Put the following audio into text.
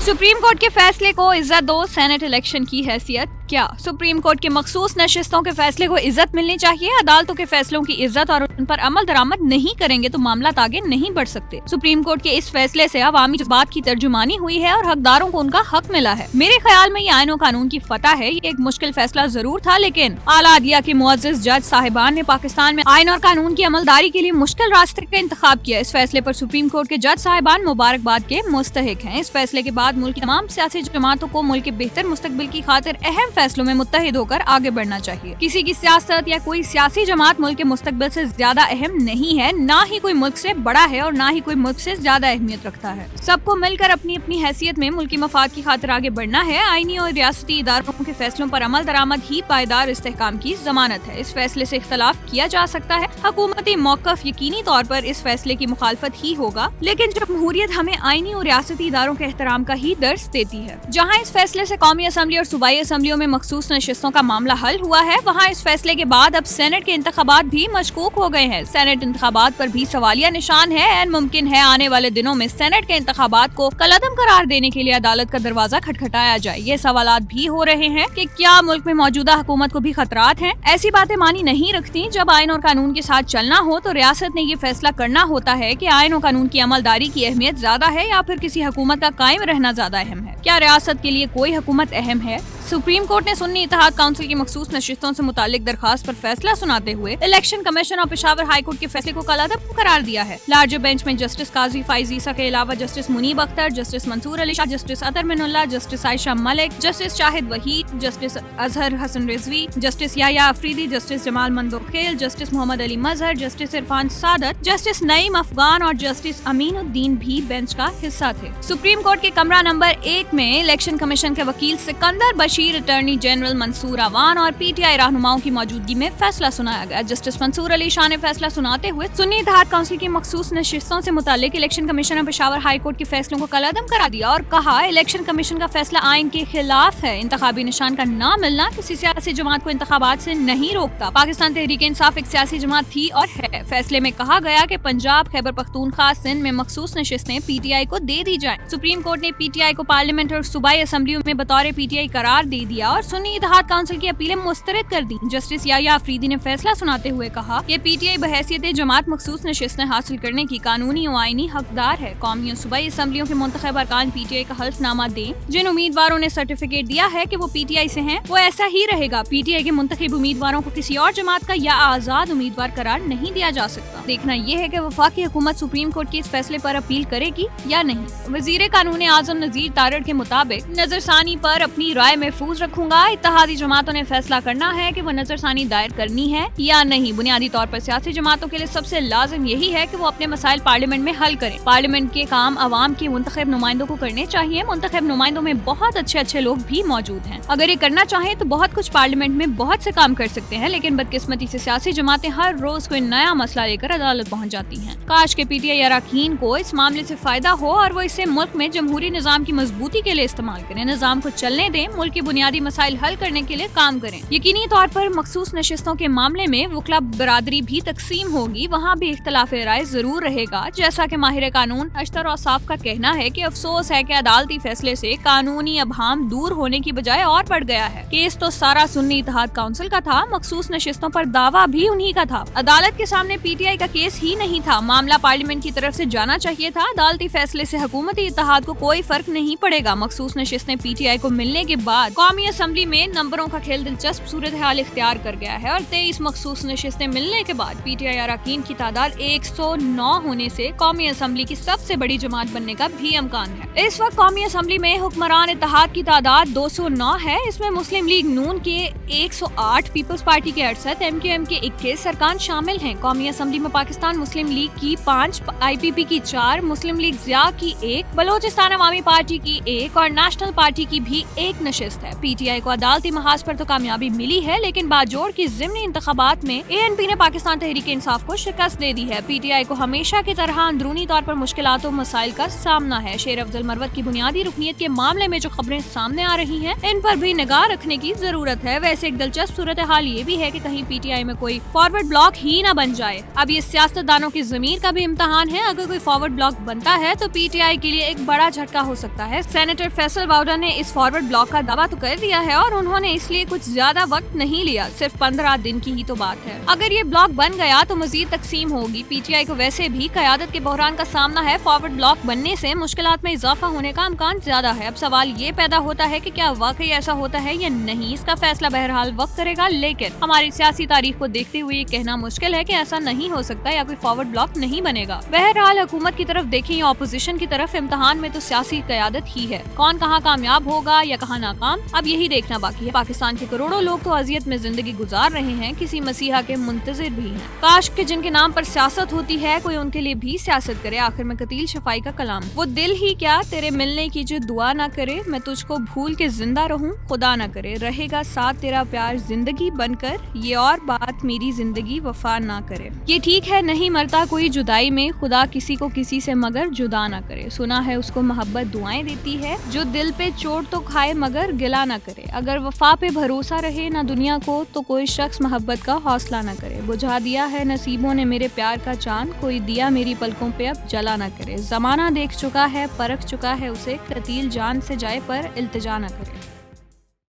Supreme court के फैसले को इज्जत दो, सेनेट इलेक्शन की हैसियत क्या? सुप्रीम कोर्ट के मखसूस नशिस्तों के फैसले को इज्जत मिलनी चाहिए। अदालतों के फैसलों की इज्जत और उन पर अमल दरामद नहीं करेंगे तो मामला आगे नहीं बढ़ सकते। सुप्रीम कोर्ट के इस फैसले से अवामी जज्बात की तर्जुमानी हुई है और हकदारों को उनका हक मिला है। मेरे ख्याल में ये आईन और कानून की फतह है। ये एक मुश्किल फैसला जरूर था, लेकिन आला अदलिया के मुअज्जिज जज साहिबान ने पाकिस्तान में आईन और कानून की अमलदारी के लिए मुश्किल रास्ते का इंतखाब किया। इस फैसले पर सुप्रीम कोर्ट के जज साहिबान मुबारकबाद के मुस्तहिक हैं। इस फैसले के बाद मुल्क की तमाम सियासी जमातों को मुल्क के बेहतर मुस्तकबिल की खातिर अहम फैसलों में मुत्तहिद होकर आगे बढ़ना चाहिए। किसी की सियासत या कोई सियासी जमात मुल्क के मुस्तकबिल से ज्यादा अहम नहीं है, ना ही कोई मुल्क से बड़ा है और ना ही कोई मुल्क से ज्यादा अहमियत रखता है। सबको मिलकर अपनी अपनी हैसियत में मुल्क की मफाद की खातिर आगे बढ़ना है। आईनी और रियासती इदारों के फैसलों पर अमल दरामद ही पायदार इस्तेहकाम की जमानत है। इस फैसले से इख्तलाफ किया जा सकता है। हुकूमती मौक़िफ़ यकीनी तौर पर इस फैसले की मुखालफत ही होगा, लेकिन जमहूरियत हमें आईनी और रियासती इदारों के एहतराम का ही दर्स देती है। जहाँ इस फैसले से कौमी असम्बली और सूबाई असम्बलियों में मखसूस नशिस्तों का मामला हल हुआ है, वहाँ इस फैसले के बाद अब सेनेट के इंतखाबात भी मशकूक हो गए हैं। सेनेट इंतखाबात पर भी सवालिया निशान है। ऐन मुमकिन है आने वाले दिनों में सेनेट के इंतखाबात को कलअदम करार देने के लिए अदालत का दरवाजा खटखटाया जाए। ये सवालात भी हो रहे हैं कि क्या मुल्क में मौजूदा हुकूमत को भी खतरात हैं। ऐसी बातें मानी नहीं रखती। जब आईन और कानून के साथ चलना हो तो रियासत ने ये फैसला करना होता है कि आईन और कानून की अमलदारी की अहमियत ज्यादा है या फिर किसी हुकूमत का कायम रहना ज्यादा अहम है। क्या रियासत के लिए कोई हुकूमत अहम है? सुप्रीम कोर्ट ने सुन्नी इत्तेहाद काउंसिल की मखसूस नशिस्तों से मुतालिक दरखास्त पर फैसला सुनाते हुए इलेक्शन कमीशन और पेशावर हाई कोर्ट के फैसले को कलअदम करार दिया है। लार्जर बेंच में जस्टिस काजी फाइज ईसा के अलावा justice Munib Akhtar, justice Mansoor Ali Shah, justice Athar Minallah, justice Ayesha Malik, justice Shahid Waheed, justice Azhar Hasan Rizvi, justice Yahya Afridi, justice Jamal Mandokhail, justice Muhammad Ali Mazhar, justice Irfan Saadat, justice Naeem Afghan और जस्टिस अमीनुद्दीन भी बेंच का हिस्सा थे। सुप्रीम कोर्ट के कमरा नंबर 1 में इलेक्शन कमीशन के वकील सिकंदर बशीर, अटॉर्नी जनरल मंसूर अवान और पीटीआई रहनुमाओं की मौजूदगी में फैसला सुनाया गया। जस्टिस मंसूर अली शाह ने फैसला सुनाते हुए सुन्नी इत्तेहाद काउंसिल की मखसूस नशिस्तों से मुतालिक इलेक्शन कमीशन और पेशावर हाई कोर्ट के फैसलों को कलअदम करा दिया और कहा, इलेक्शन कमीशन का फैसला आइन के खिलाफ है। इंतखाबी निशान का ना मिलना किसी सियासी जमात को इंतखाबात से नहीं रोकता। पाकिस्तान तहरीक इंसाफ एक सियासी जमात थी और है। फैसले में कहा गया कि पंजाब, खैबर पख्तूनख्वा, सिंध में मखसूस नशिस्तें पीटीआई को दे दी जाएं। सुप्रीम कोर्ट ने पीटीआई को पार्लियामेंट और सूबाई असम्बलियों में बतौर पीटीआई करार दे दिया और सुन्नी इत्तेहाद काउंसिल की अपीलें मुस्तरद कर दी। जस्टिस याया अफरीदी ने फैसला सुनाते हुए कहा कि पीटीआई बहैसियत जमात मखसूस नशिस्तें हासिल करने की कानूनी और आईनी हकदार है। कौमी और सूबाई असम्बलियों के मुंतखब अरकान पीटीआई का हल्फनामा दें। जिन उम्मीदवारों ने सर्टिफिकेट दिया है कि वो पीटीआई से हैं, वो ऐसा ही रहेगा। पीटीआई के मुंतखब उम्मीदवारों को किसी और जमात का या आजाद उम्मीदवार करार नहीं दिया जा सकता। देखना ये है कि वफाकी हुकूमत सुप्रीम कोर्ट के इस फैसले पर अपील करेगी या नहीं। वजीर कानून आजम नजीर तारड़ के मुताबिक नजरसानी पर अपनी राय महफूज रखूंगा। इत्तेहादी जमातों ने फैसला करना है कि वो नजरसानी दायर करनी है या नहीं। बुनियादी तौर पर सियासी जमातों के लिए सबसे लाजिम यही है कि वो अपने मसाइल पार्लियामेंट में हल करें। पार्लियामेंट के काम अवाम के मुंतखब नुमाइंदों को करने चाहिए। मुंतखब नुमाइंदों में बहुत अच्छे लोग भी मौजूद हैं। अगर ये करना चाहें तो बहुत कुछ पार्लियामेंट में बहुत से काम कर सकते हैं, लेकिन बदकिस्मती से सियासी जमातें हर रोज कोई नया मसला लेकर अदालत पहुँच जाती हैं। काश के पीटीआई अरकान को इस मामले से फायदा हो और वो इसे मुल्क में जमहूरी निजाम की मजबूती के लिए इस्तेमाल करें। निजाम को चलने दें, मुल्क की बुनियादी मसाइल हल करने के लिए काम करें। यकीनी तौर पर मखसूस नशिस्तों के मामले में वकला बरादरी भी तकसीम होगी, वहाँ भी इख्तलाफ राय जरूर रहेगा। जैसा कि माहिर कानून अशतर औसाफ का कहना है कि अफसोस है कि अदालती फैसले से कानूनी अबहाम दूर होने की बजाय और बढ़ गया है। केस तो सारा सुन्नी इत्तेहाद काउंसिल का था, मखसूस नशिस्तों पर दावा भी उन्हीं का था। अदालत के सामने पीटीआई का केस ही नहीं था। मामला पार्लियामेंट की तरफ से जाना चाहिए था। अदालती फैसले से हुकूमती इत्तेहाद को कोई फर्क नहीं पड़ेगा। मखसूस नशिस्तें पीटीआई को मिलने के बाद कौमी असम्बली में नंबरों का खेल दिलचस्प सूरत हाल इख्तियार कर गया है और 23 मखसूस नशिस्तें मिलने के बाद पीटीआई अरकान की तादाद 109 होने से कौमी असम्बली की सबसे बड़ी जमात बनने का भी इम्कान है। इस वक्त कौमी असम्बली में हुक्मरान इत्तेहाद की तादाद 209 है। इसमें मुस्लिम लीग नून के 108, पीपल्स पार्टी के 68, एमक्यूएम के 21 अरकान शामिल हैं। कौमी असम्बली में पाकिस्तान मुस्लिम लीग की 5, आईपीपी की 4, मुस्लिम लीग ज़िया की 1, बलोचिस्तान अवामी पार्टी की 1 और नेशनल पार्टी की भी 1 नशिस्त दुरुस्त है। पीटीआई को अदालती महाज पर तो कामयाबी मिली है, लेकिन बाजोड़ की ज़िमनी इंतखाबात में एएनपी ने पाकिस्तान तहरीक इंसाफ को शिकस्त दे दी है। पीटीआई को हमेशा की तरह अंदरूनी तौर पर मुश्किलात और मसाइल का सामना है। शेर अफजल मरवत की बुनियादी रुकनीत के मामले में जो खबरें सामने आ रही हैं, इन पर भी निगाह रखने की जरूरत है। वैसे एक दिलचस्प सूरत हाल ये भी है कि कहीं पीटीआई में कोई फॉरवर्ड ब्लॉक ही न बन जाए। अब ये सियासतदानों की ज़मीर का भी इम्तिहान है। अगर कोई फॉरवर्ड ब्लॉक बनता है तो पीटीआई के लिए एक बड़ा झटका हो सकता है। सेनेटर फैसल वाउडर ने इस फॉरवर्ड ब्लॉक का दावा तो कर दिया है और उन्होंने इसलिए कुछ ज्यादा वक्त नहीं लिया, सिर्फ 15 दिन की ही तो बात है। अगर ये ब्लॉक बन गया तो मजीद तकसीम होगी। पीटीआई को वैसे भी क़यादत के बहरान का सामना है। फॉरवर्ड ब्लॉक बनने से मुश्किलात में इजाफा होने का इम्कान ज्यादा है। अब सवाल ये पैदा होता है कि क्या वाकई ऐसा होता है या नहीं। इसका फैसला बहरहाल वक्त करेगा, लेकिन हमारी सियासी तारीख को देखते हुए ये कहना मुश्किल है कि ऐसा नहीं हो सकता या कोई फॉरवर्ड ब्लॉक नहीं बनेगा। बहरहाल हुकूमत की तरफ देखें या अपोजिशन की तरफ, इम्तिहान में तो सियासी क़यादत ही है। कौन कहाँ कामयाब होगा या कहाँ नाकाम, अब यही देखना बाकी है। पाकिस्तान के करोड़ों लोग तो अजियत में जिंदगी गुजार रहे हैं, किसी मसीहा के मुंतजिर भी हैं। काश के जिनके नाम पर सियासत होती है कोई उनके लिए भी सियासत करे। आखिर में कतील शफाई का कलाम, वो दिल ही क्या तेरे मिलने की जो दुआ ना करे, मैं तुझको भूल के जिंदा रहूं खुदा ना करे, रहेगा साथ तेरा प्यार जिंदगी बनकर, ये और बात मेरी जिंदगी वफा ना करे। ये ठीक है नहीं मरता कोई जुदाई में, खुदा किसी को किसी से मगर जुदा ना करे। सुना है उसको मोहब्बत दुआएं देती है, जो दिल पे चोट तो खाए मगर गिला ना करे। अगर वफा पे भरोसा रहे ना दुनिया को, तो कोई शख्स मोहब्बत का हौसला ना करे। बुझा दिया है नसीबों ने मेरे प्यार का चांद, कोई दिया मेरी पलकों पे अब जला ना करे। जमाना देख चुका है परख चुका है उसे, कतील जान से जाए पर इल्तिजा ना करे।